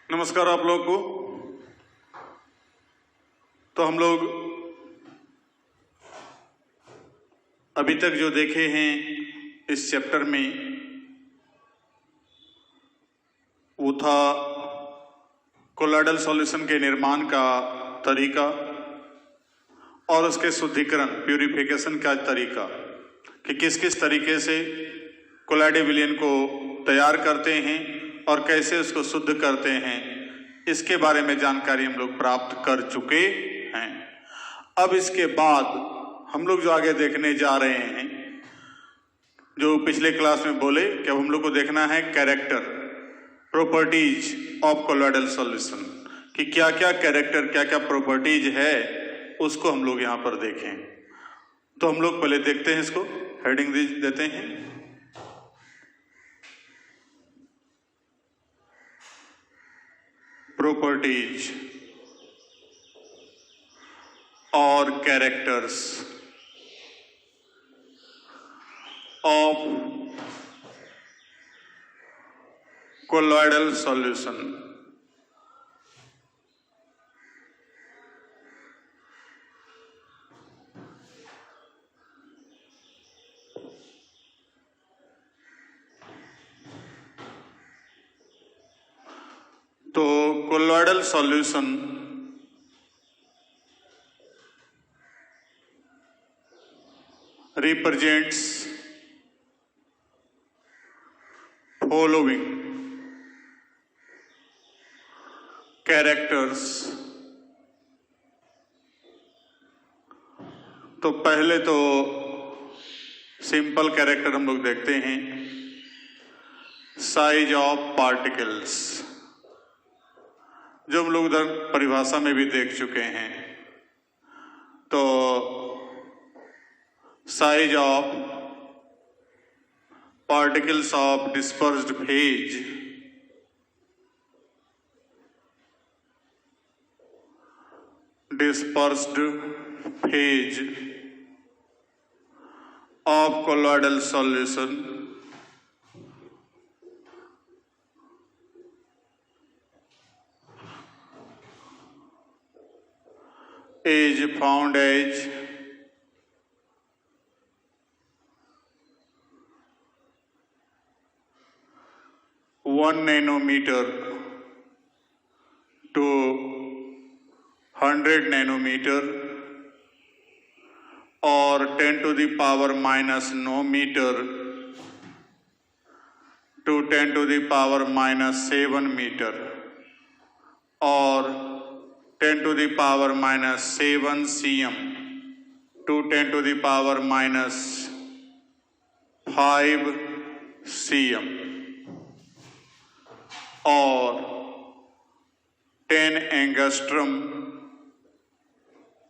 नमस्कार आप लोग को। तो हम लोग अभी तक जो देखे हैं इस चैप्टर में वो था कोलॉइडल सॉल्यूशन के निर्माण का तरीका और उसके शुद्धिकरण प्यूरिफिकेशन का तरीका कि किस किस तरीके से कोलॉइडल विलयन को तैयार करते हैं और कैसे उसको शुद्ध करते हैं, इसके बारे में जानकारी हम लोग प्राप्त कर चुके हैं। अब इसके बाद हम लोग जो आगे देखने जा रहे हैं, जो पिछले क्लास में बोले कि अब हम लोग को देखना है character properties of colloidal solution कि क्या क्या कैरेक्टर क्या क्या प्रॉपर्टीज है, उसको हम लोग यहाँ पर देखें। तो हम लोग पहले देखते हैं, इसको हेडिंग देते हैं। प्रॉपर्टीज और कैरेक्टर्स ऑफ कोलॉइडल सॉल्यूशन। तो colloidal solution represents following characters। तो पहले तो सिंपल कैरेक्टर हम लोग देखते हैं, साइज ऑफ पार्टिकल्स, जो हम लोग उधर परिभाषा में भी देख चुके हैं। तो size of particles of dispersed phase of colloidal solution is found as 1 nanometer to 100 nanometer और 10 to the power minus 9 meter to 10 to the power minus 7 meter और 10 to the power minus 7 cm to 10 to the power minus 5 cm और 10 angstrom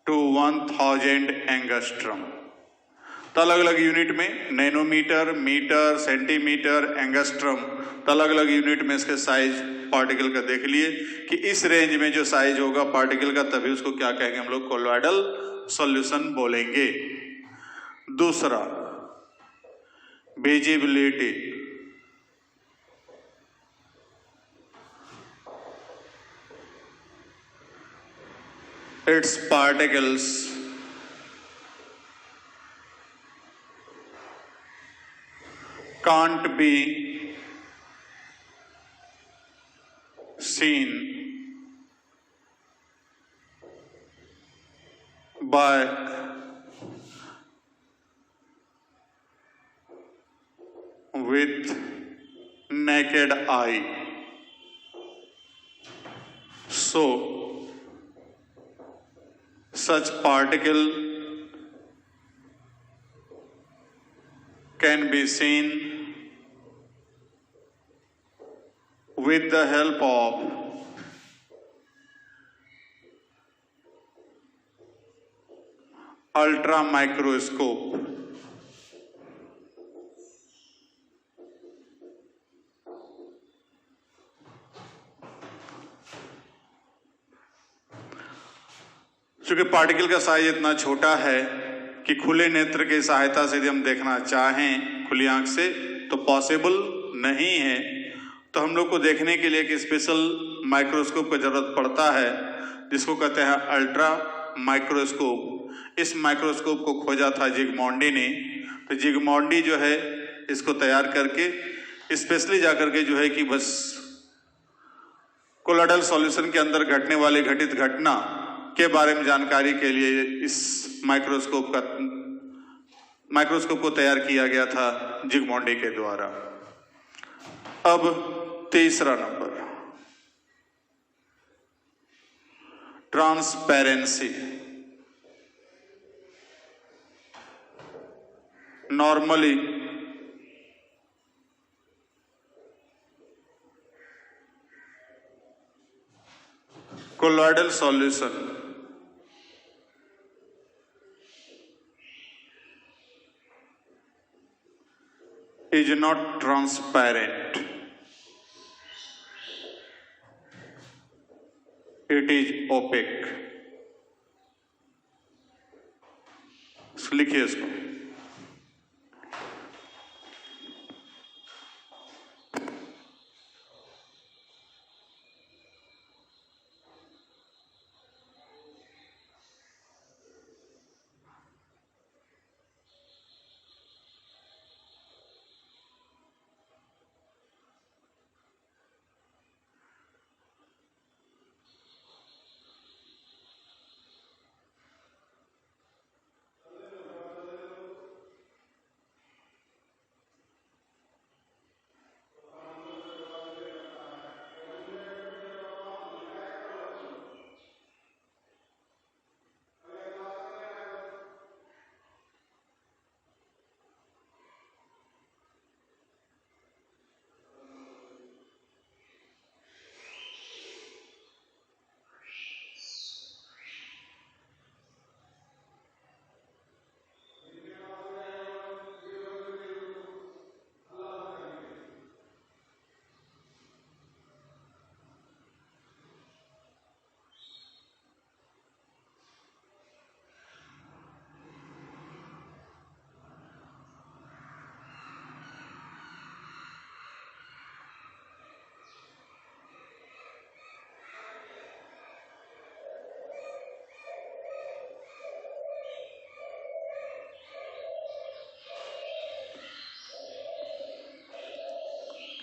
to 1000 angstrom. तो अलग अलग unit में nanometre, metre, centimetre, angstrom, तो अलग अलग यूनिट में इसके साइज पार्टिकल का देख लिए कि इस रेंज में जो साइज होगा पार्टिकल का, तभी उसको क्या कहेंगे हम लोग, कोलॉइडल सॉल्यूशन बोलेंगे। दूसरा visibility, its particles can't be seen by with naked eye. So such particle can be seen with the help of ultra microscope। चूंकि पार्टिकल का साइज इतना छोटा है कि खुले नेत्र की सहायता से यदि हम देखना चाहें खुली आंख से तो पॉसिबल नहीं है, तो हम लोग को देखने के लिए एक स्पेशल माइक्रोस्कोप की जरूरत पड़ता है जिसको कहते हैं अल्ट्रा माइक्रोस्कोप। इस माइक्रोस्कोप को खोजा था जिगमॉन्डी ने। तो जिगमॉन्डी जो है इसको तैयार करके स्पेशली जाकर के जो है कि बस कोलोइडल सॉल्यूशन के अंदर घटने वाली घटित घटना के बारे में जानकारी के लिए इस माइक्रोस्कोप को तैयार किया गया था जिगमॉन्डी के द्वारा। अब तीसरा number, transparency. Normally colloidal solution is not transparent, it is opaque। लिखिए इसको।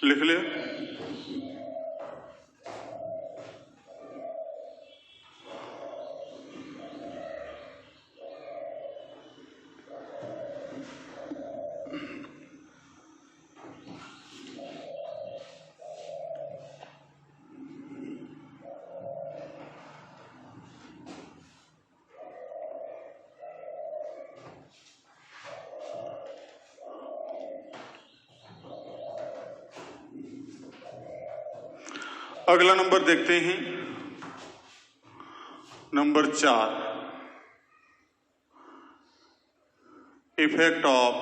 लिख लिया। अगला नंबर देखते हैं, number 4, effect of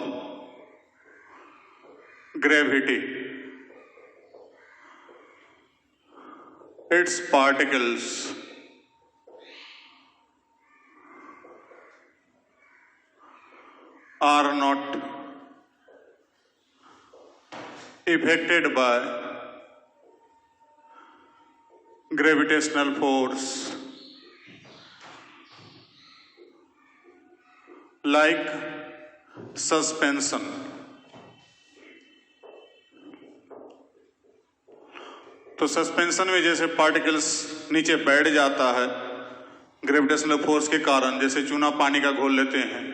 gravity. Its particles are not affected by gravitational force like suspension। तो सस्पेंशन में जैसे पार्टिकल्स नीचे बैठ जाता है ग्रेविटेशनल फोर्स के कारण, जैसे चूना पानी का घोल लेते हैं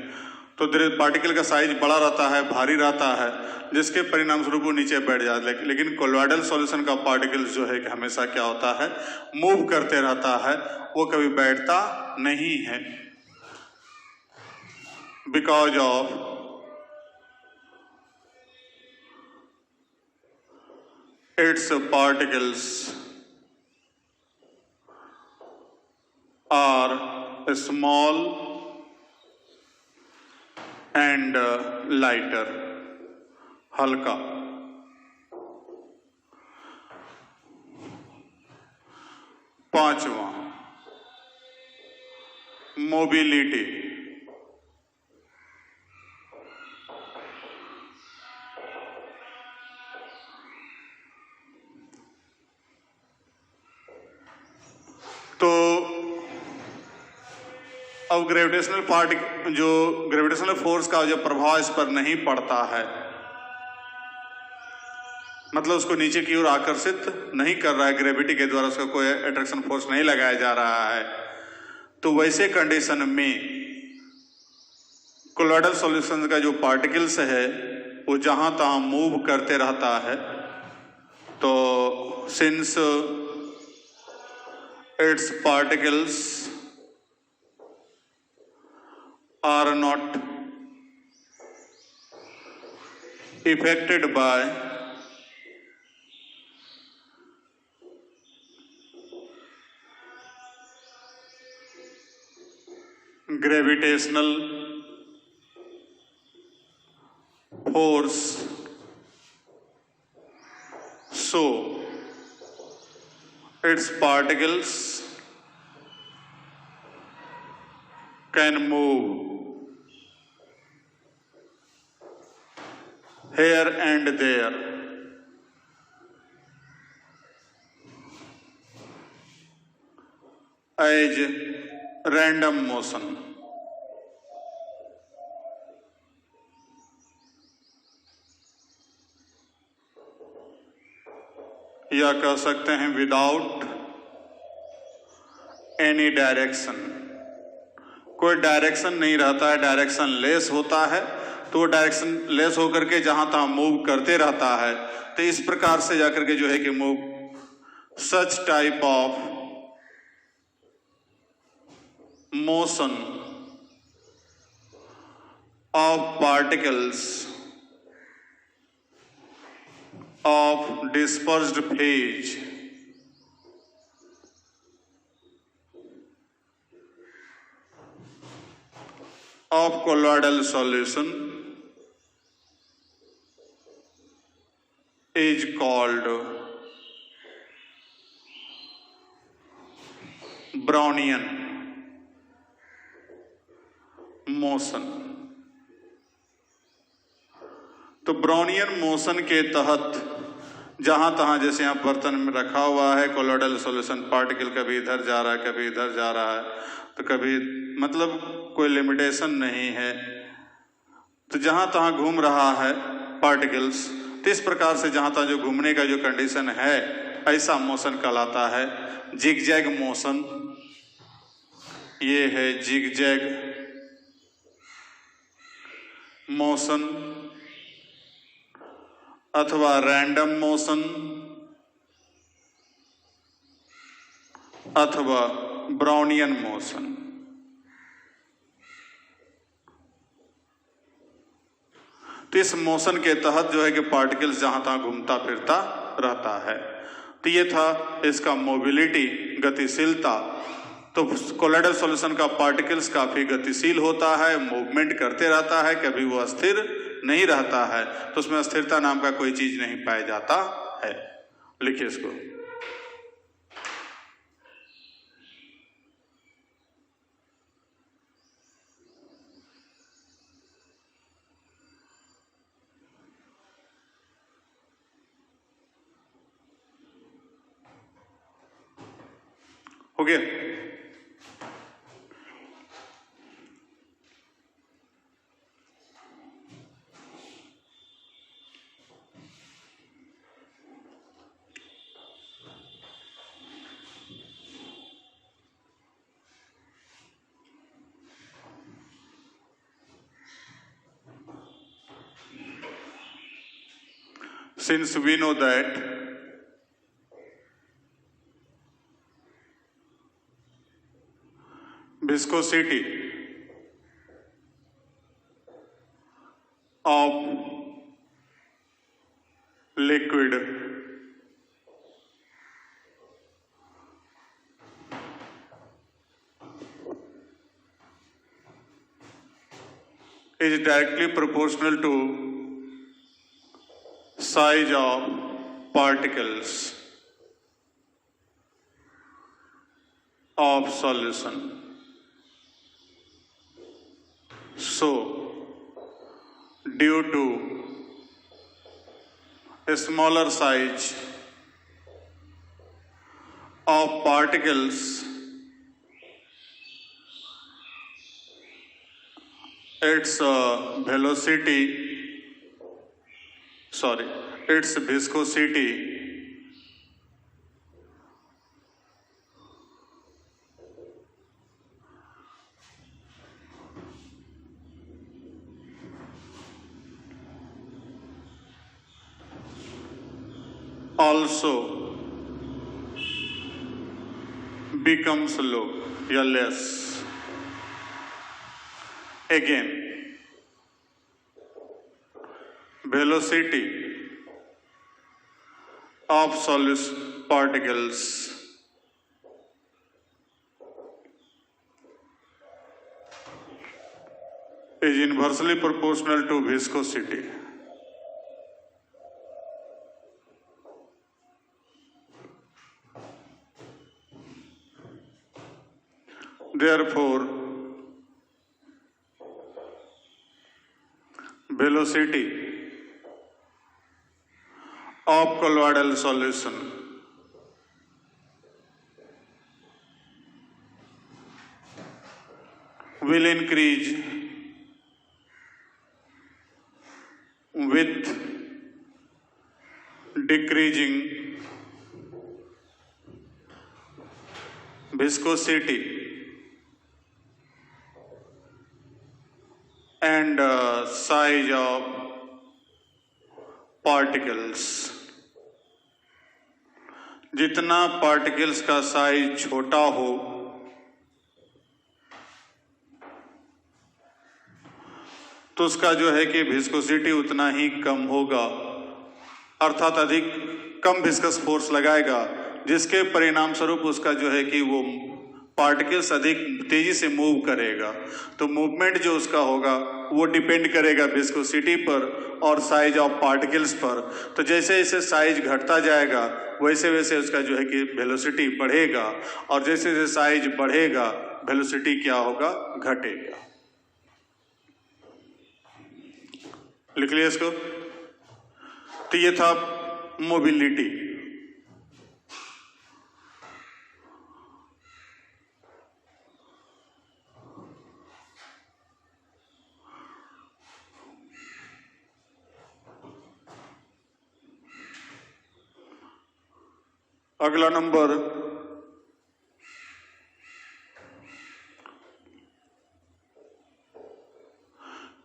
तो पार्टिकल का साइज बड़ा रहता है, भारी रहता है, जिसके परिणाम स्वरूप वो नीचे बैठ जाता है। लेकिन कोलोइडल सॉल्यूशन का पार्टिकल्स जो है कि हमेशा क्या होता है, मूव करते रहता है, वो कभी बैठता नहीं है। Because of its particles are small and lighter, हल्का। पांचवा, मोबिलिटी। अब ग्रेविटेशनल फोर्स का जो प्रभाव इस पर नहीं पड़ता है, मतलब उसको नीचे की ओर आकर्षित नहीं कर रहा है, ग्रेविटी के द्वारा उसका कोई अट्रैक्शन फोर्स नहीं लगाया जा रहा है, तो वैसे कंडीशन में कोलॉइडल सॉल्यूशन का जो पार्टिकल्स है वो जहां तहां मूव करते रहता है। तो since its particles are not affected by gravitational force, so its particles can move here and there as random motion। या कह सकते हैं विदाउट एनी डायरेक्शन, कोई डायरेक्शन नहीं रहता है, डायरेक्शन लेस होता है, तो वो डायरेक्शन लेस होकर के जहां तहां मूव करते रहता है। तो इस प्रकार से जाकर के जो है कि move such type of motion of particles of dispersed phase of colloidal solution is called Brownian motion। तो ब्राउनियन मोशन के तहत जहां तहां जैसे यहाँ बर्तन में रखा हुआ है कोलॉइडल सॉल्यूशन, पार्टिकल कभी इधर जा रहा है कभी इधर जा रहा है, तो कभी मतलब कोई लिमिटेशन नहीं है, तो जहां तहां घूम रहा है पार्टिकल्स, तो इस प्रकार से जहां तहां जो घूमने का जो कंडीशन है ऐसा मोशन कहलाता है जिगजैग मोशन। ये है जिगजैग मोशन अथवा रैंडम मोशन अथवा ब्राउनियन मोशन। तो इस मोशन के तहत जो है कि पार्टिकल्स जहां तहां घूमता फिरता रहता है। तो ये था इसका मोबिलिटी, गतिशीलता। तो कोलॉइडल सॉल्यूशन का पार्टिकल्स काफी गतिशील होता है, मूवमेंट करते रहता है, कभी वो अस्थिर नहीं रहता है, तो उसमें अस्थिरता नाम का कोई चीज नहीं पाया जाता है। लिखिए इसको। हो गया? Since we know that viscosity of liquid is directly proportional to size of particles of solution. So, due to a smaller size of particles its its viscosity also becomes low या less. Again, velocity of solid particles is inversely proportional to viscosity. Therefore, velocity of colloidal solution will increase with decreasing viscosity and size of particles. जितना particles का size छोटा हो तो उसका जो है कि विस्कोसिटी उतना ही कम होगा, अर्थात अधिक कम विस्कस फोर्स लगाएगा, जिसके परिणाम स्वरूप उसका जो है कि वो पार्टिकल्स अधिक तेजी से मूव करेगा। तो मूवमेंट जो उसका होगा वो डिपेंड करेगा विस्कोसिटी पर और साइज ऑफ पार्टिकल्स पर। तो जैसे जैसे साइज घटता जाएगा वैसे वैसे उसका जो है कि वेलोसिटी बढ़ेगा, और जैसे जैसे साइज बढ़ेगा वेलोसिटी क्या होगा, घटेगा। लिख लिया इसको। तो ये था मोबिलिटी। अगला number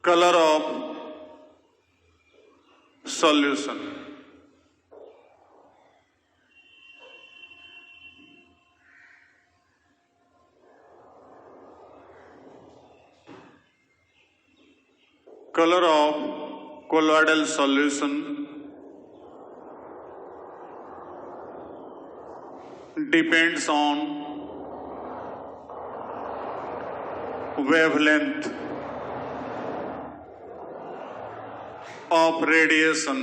colour of solution. Colour of colloidal solution depends on wavelength of radiation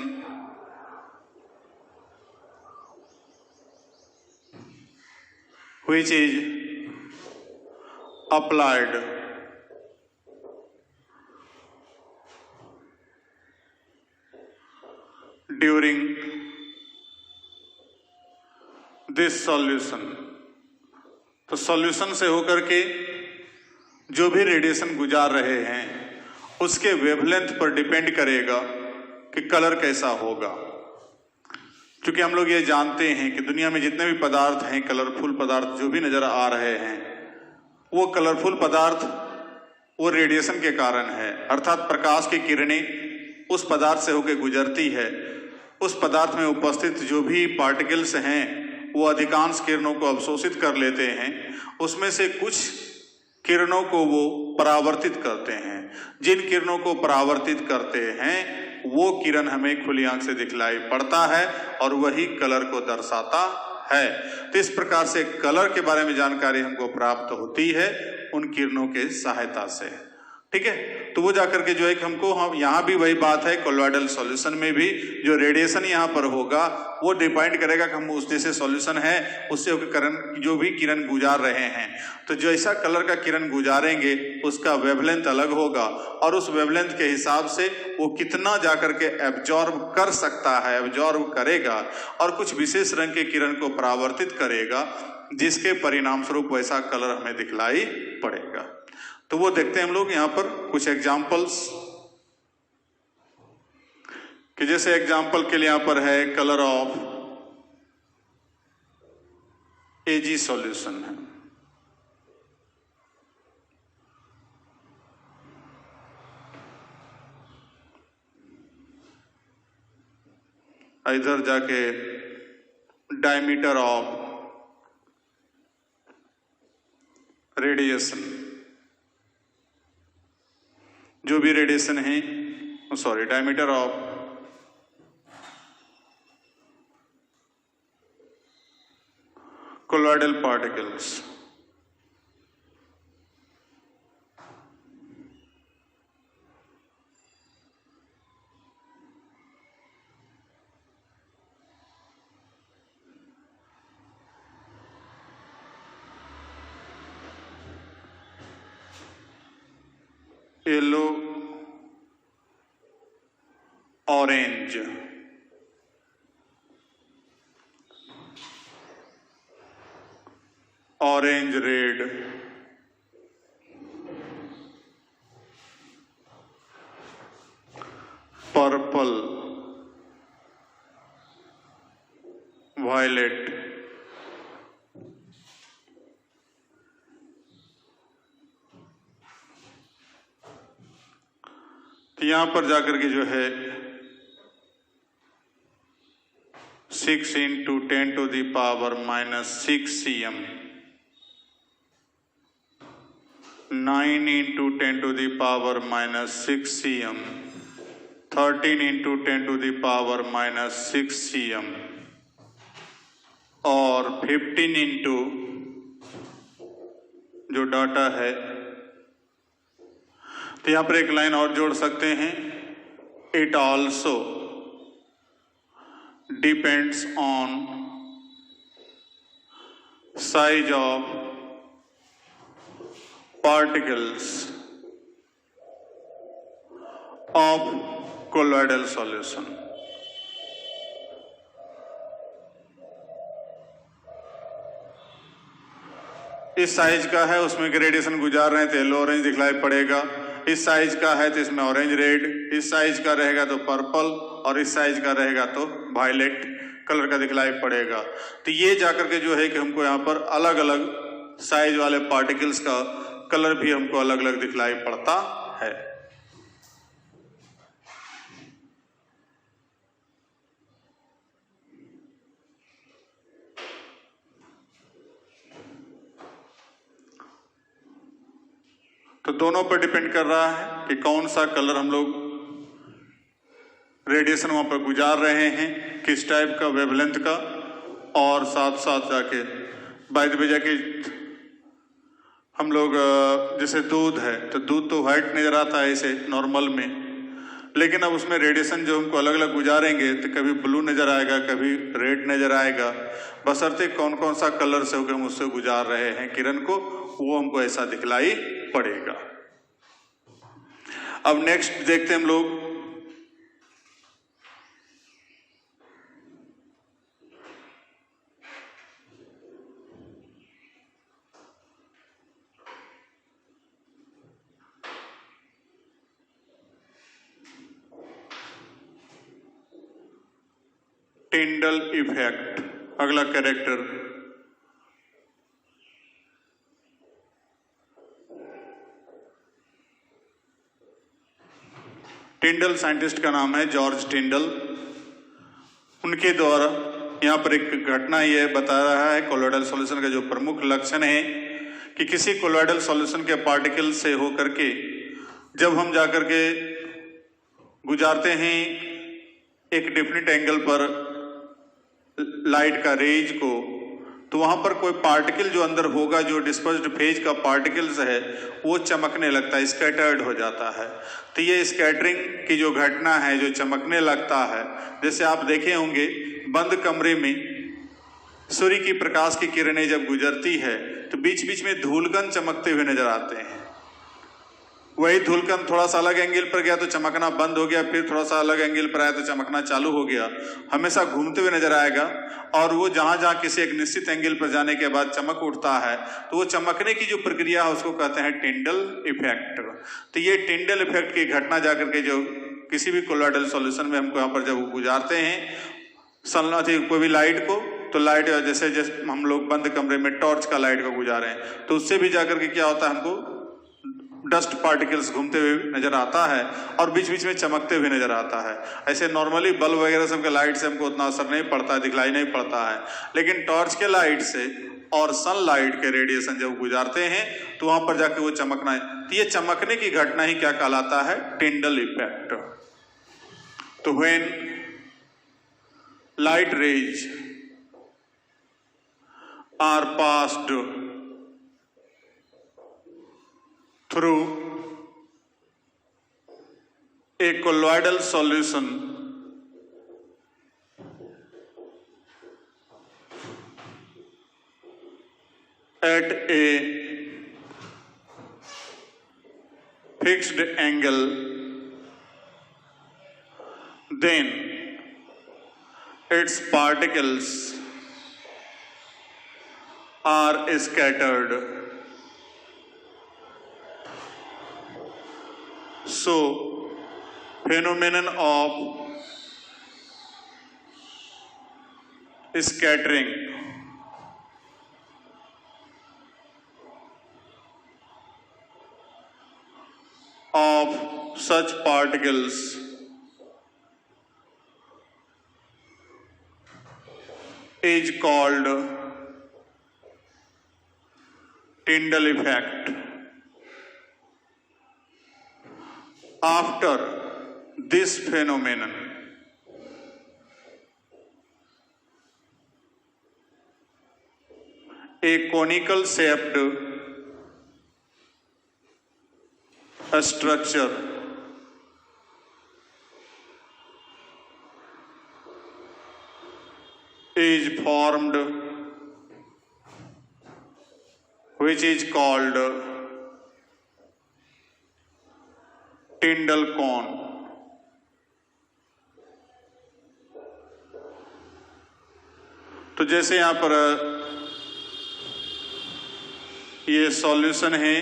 which is applied during this solution. तो सॉल्यूशन से होकर के जो भी रेडिएशन गुजार रहे हैं उसके वेवलेंथ पर डिपेंड करेगा कि कलर कैसा होगा। क्योंकि हम लोग ये जानते हैं कि दुनिया में जितने भी पदार्थ हैं, कलरफुल पदार्थ जो भी नजर आ रहे हैं, वो कलरफुल पदार्थ वो रेडिएशन के कारण है, अर्थात प्रकाश की किरणें उस पदार्थ से होकर गुजरती है। उस पदार्थ में उपस्थित जो भी पार्टिकल्स हैं वो अधिकांश किरणों को अवशोषित कर लेते हैं, उसमें से कुछ किरणों को वो परावर्तित करते हैं। जिन किरणों को परावर्तित करते हैं वो किरण हमें खुली आंख से दिखलाई पड़ता है और वही कलर को दर्शाता है। तो इस प्रकार से कलर के बारे में जानकारी हमको प्राप्त होती है उन किरणों के सहायता से। ठीक है, तो वो जाकर के जो है कि हमको हम यहाँ भी वही बात है, कोलोइडल सॉल्यूशन में भी जो रेडिएशन यहाँ पर होगा वो डिपेंड करेगा कि हम उस जैसे सॉल्यूशन है उससे होकर किरण जो भी किरण गुजार रहे हैं, तो जैसा कलर का किरण गुजारेंगे उसका वेवलेंथ अलग होगा और उस वेवलेंथ के हिसाब से वो कितना जाकर के एब्जॉर्ब कर सकता है, एब्जॉर्ब करेगा और कुछ विशेष रंग के किरण को परावर्तित करेगा, जिसके परिणाम स्वरूप वैसा कलर हमें दिखलाई पड़ेगा। तो वो देखते हैं हम लोग यहां पर कुछ एग्जाम्पल्स, कि जैसे एग्जाम्पल के लिए यहां पर है कलर ऑफ एजी सॉल्यूशन है, इधर जाके डायमीटर ऑफ रेडिएशन, जो भी रेडिएशन है, sorry diameter of colloidal particles, yellow, orange, orange red, purple, violet, तो यहां पर जाकर के जो है 6 × 10⁻⁻6 cm, 9 × 10⁻⁻6 cm, 13 × 10⁻⁻6 cm और 15 इंटू जो डाटा है, तो यहां पर एक लाइन और जोड़ सकते हैं, it also depends on size of particles of colloidal solution. इस साइज का है, उसमें रेडिएशन गुजार रहे हैं तो येलो ऑरेंज दिखलाई पड़ेगा, इस साइज का है तो इसमें ऑरेंज रेड, इस साइज का रहेगा तो पर्पल और इस साइज का रहेगा तो वायलेट कलर का दिखलाई पड़ेगा। तो ये जाकर के जो है कि हमको यहाँ पर अलग अलग साइज वाले पार्टिकल्स का कलर भी हमको अलग अलग दिखलाई पड़ता है। तो दोनों पर डिपेंड कर रहा है कि कौन सा कलर हम लोग रेडिएशन वहां पर गुजार रहे हैं, किस टाइप का वेवलेंथ का, और साथ साथ जाके बाय द वे जाके हम लोग जैसे दूध है तो दूध तो व्हाइट नजर आता है ऐसे नॉर्मल में, लेकिन अब उसमें रेडिएशन जो हमको अलग अलग गुजारेंगे तो कभी ब्लू नजर आएगा, कभी रेड नजर आएगा, बशर्ते कौन कौन सा कलर से होकर हम उससे गुजार रहे हैं किरण को, वो हमको ऐसा दिखलाई पड़ेगा। अब नेक्स्ट देखते हैं हम लोग टिंडल इफेक्ट, अगला कैरेक्टर। टिंडल साइंटिस्ट का नाम है जॉर्ज टिंडल। उनके द्वारा यहाँ पर एक घटना ये बता रहा है कोलोइडल सॉल्यूशन का जो प्रमुख लक्षण है कि किसी कोलोइडल सॉल्यूशन के पार्टिकल से होकर के जब हम जाकर के गुजारते हैं एक डेफिनेट एंगल पर लाइट का रेज को, तो वहां पर कोई पार्टिकल जो अंदर होगा, जो डिस्पर्स्ड फेज का पार्टिकल्स है, वो चमकने लगता है, स्कैटर्ड हो जाता है। तो ये स्कैटरिंग की जो घटना है, जो चमकने लगता है, जैसे आप देखे होंगे बंद कमरे में सूर्य की प्रकाश की किरणें जब गुजरती है तो बीच बीच में धूलकण चमकते हुए नजर आते हैं। वही धूलकण थोड़ा सा अलग एंगल पर गया तो चमकना बंद हो गया, फिर थोड़ा सा अलग एंगल पर आया तो चमकना चालू हो गया, हमेशा घूमते हुए नजर आएगा। और वो जहां जहां किसी एक निश्चित एंगल पर जाने के बाद चमक उठता है तो वो चमकने की जो प्रक्रिया है उसको कहते हैं टिंडल इफेक्ट। तो ये टिंडल इफेक्ट की घटना जाकर के जो किसी भी कोलॉइडल सॉल्यूशन में हमको यहाँ पर जब गुजारते हैं कोई भी लाइट को, तो लाइट जैसे हम लोग बंद कमरे में टॉर्च का लाइट को गुजारे हैं तो उससे भी जाकर के क्या होता है, हमको डस्ट पार्टिकल्स घूमते हुए नजर आता है और बीच बीच में चमकते हुए नजर आता है। ऐसे नॉर्मली बल्ब वगैरह सबके लाइट से हमको उतना असर नहीं पड़ता है, दिखलाई नहीं पड़ता है, लेकिन टॉर्च के लाइट से और सनलाइट के रेडिएशन जब गुजारते हैं तो वहां पर जाके वो चमकना है। तो ये चमकने की घटना ही क्या कहलाता है, टिंडल इफेक्ट। तो when light rays are passed through a colloidal solution at a fixed angle, then its particles are scattered. So, phenomenon of scattering of such particles is called Tyndall effect. After this phenomenon, a conical shaped structure is formed, which is called Tyndall cone. तो जैसे यहां पर ये solution है,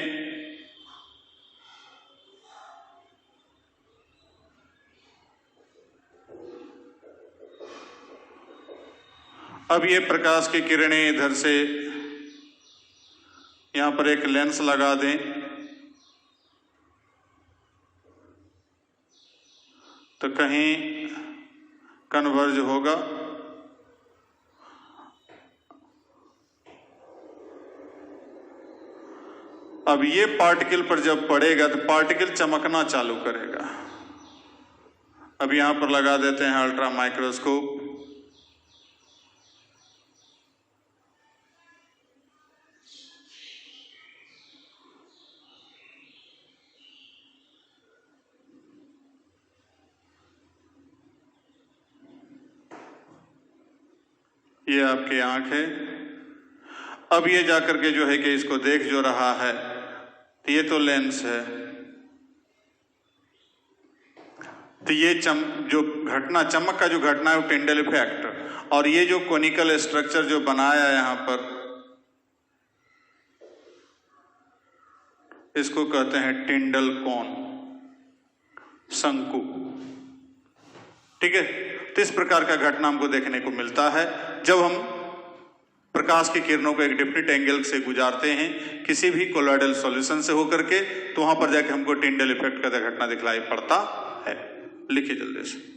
अब ये प्रकाश की किरणें इधर से यहां पर एक लेंस लगा दें तो कहीं कन्वर्ज होगा, अब ये पार्टिकल पर जब पड़ेगा तो पार्टिकल चमकना चालू करेगा। अब यहां पर लगा देते हैं अल्ट्रा माइक्रोस्कोप। ये आपकी आंख है। अब ये जाकर के जो है कि इसको देख जो रहा है, तो ये तो लेंस है, तो ये जो घटना, चमक का जो घटना है वो टिंडल इफेक्ट, और ये जो कोनिकल स्ट्रक्चर जो बनाया है यहां पर, इसको कहते हैं टिंडल कोन, शंकु। ठीक है, तो इस प्रकार का घटना हमको देखने को मिलता है जब हम प्रकाश की किरणों को एक डिफरेंट एंगल से गुजारते हैं किसी भी कोलॉइडल सॉल्यूशन से होकर के, तो वहां पर जाके हमको टिंडल इफेक्ट का घटना दिखलाई पड़ता है। लिखिए जल्दी से।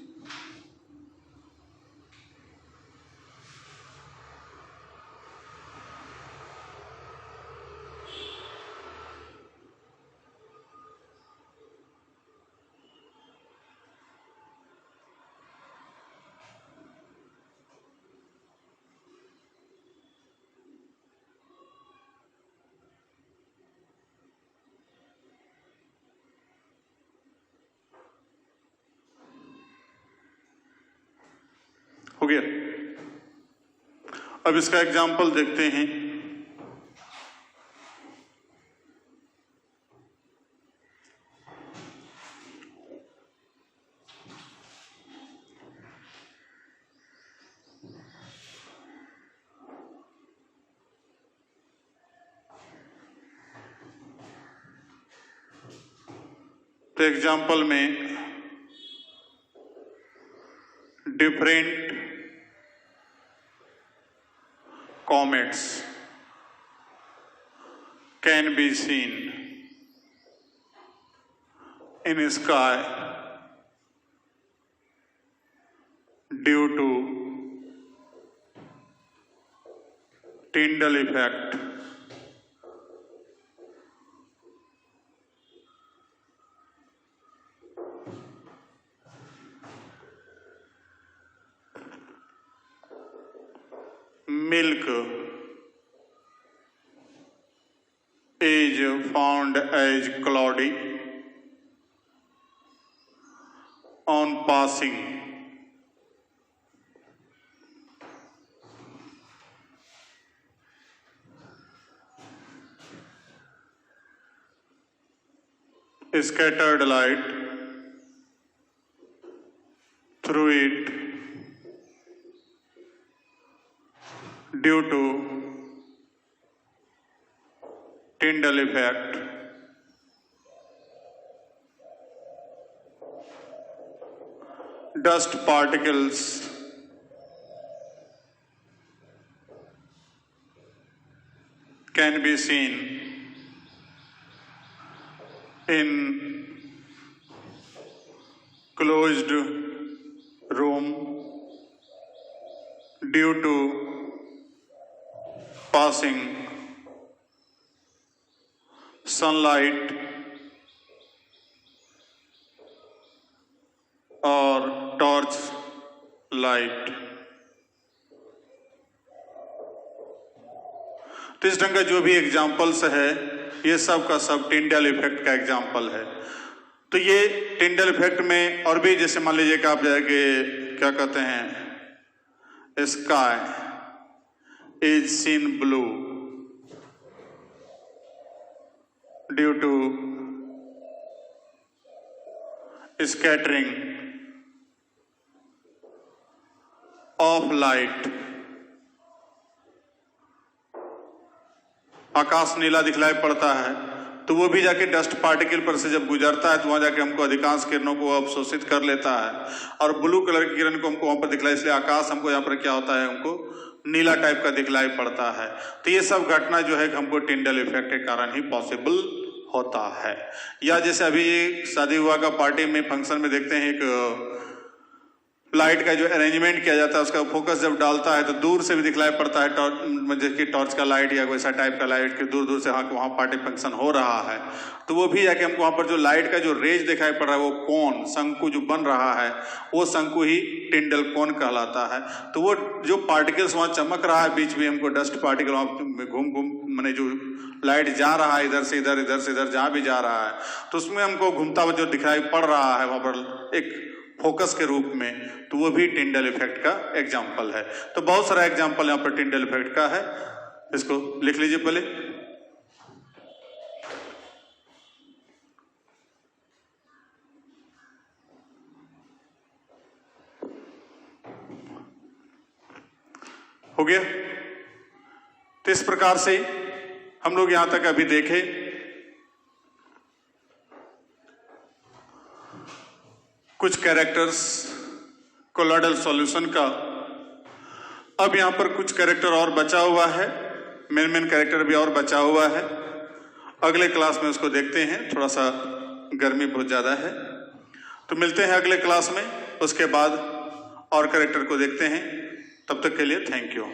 हो गया। अब इसका एग्जाम्पल देखते हैं। तो एग्जाम्पल में different comets can be seen in sky due to Tyndall effect. Milk is found as cloudy on passing scattered light through it due to Tyndall effect. Dust particles can be seen in closed room due to passing sunlight और torch light. तो इस ढंग का जो भी examples है ये सब का सब टिंडल इफेक्ट का एग्जाम्पल है। तो ये टिंडल इफेक्ट में और भी जैसे मान लीजिए कि आप जाके क्या कहते हैं sky is seen blue due to scattering of light. आकाश नीला दिखलाई पड़ता है तो वो भी जाके डस्ट पार्टिकल पर से जब गुजरता है तो वहां जाके हमको अधिकांश किरणों को अवशोषित कर लेता है और ब्लू कलर की किरण को हमको वहां पर दिखलाई, इसलिए आकाश हमको यहाँ पर क्या होता है हमको नीला टाइप का दिखलाई पड़ता है। तो ये सब घटना जो है हमको टिंडल इफेक्ट के कारण ही पॉसिबल होता है। या जैसे अभी शादी विवाह का पार्टी में फंक्शन में देखते हैं एक लाइट का जो अरेंजमेंट किया जाता है उसका फोकस जब डालता है तो दूर से भी दिखलाई पड़ता है जैसे टॉर्च का लाइट या वैसा टाइप का लाइट के दूर दूर से वहाँ पार्टी फंक्शन हो रहा है तो वो भी जाके हमको वहाँ पर जो लाइट का जो रेज दिखाई पड़ रहा है वो कोन शंकु जो बन रहा है वो शंकु ही टिंडल कोन कहलाता है। तो वो जो पार्टिकल्स वहाँ चमक रहा है बीच में हमको डस्ट पार्टिकल वहाँ घूम घूम मैंने जो लाइट जा रहा है इधर से इधर जहाँ भी जा रहा है तो उसमें हमको घूमता हुआ जो दिखाई पड़ रहा है वहाँ पर एक फोकस के रूप में, तो वो भी टिंडल इफेक्ट का एग्जाम्पल है। तो बहुत सारा एग्जाम्पल यहाँ पर टिंडल इफेक्ट का है, इसको लिख लीजिए पहले। हो गया। तो इस प्रकार से हम लोग यहां तक अभी देखे कुछ कैरेक्टर्स कोलॉइडल सॉल्यूशन का। अब यहां पर कुछ कैरेक्टर और बचा हुआ है, मेन कैरेक्टर भी और बचा हुआ है। अगले क्लास में उसको देखते हैं, थोड़ा सा गर्मी बहुत ज्यादा है, तो मिलते हैं अगले क्लास में। उसके बाद और कैरेक्टर को देखते हैं। तब तक के लिए थैंक यू।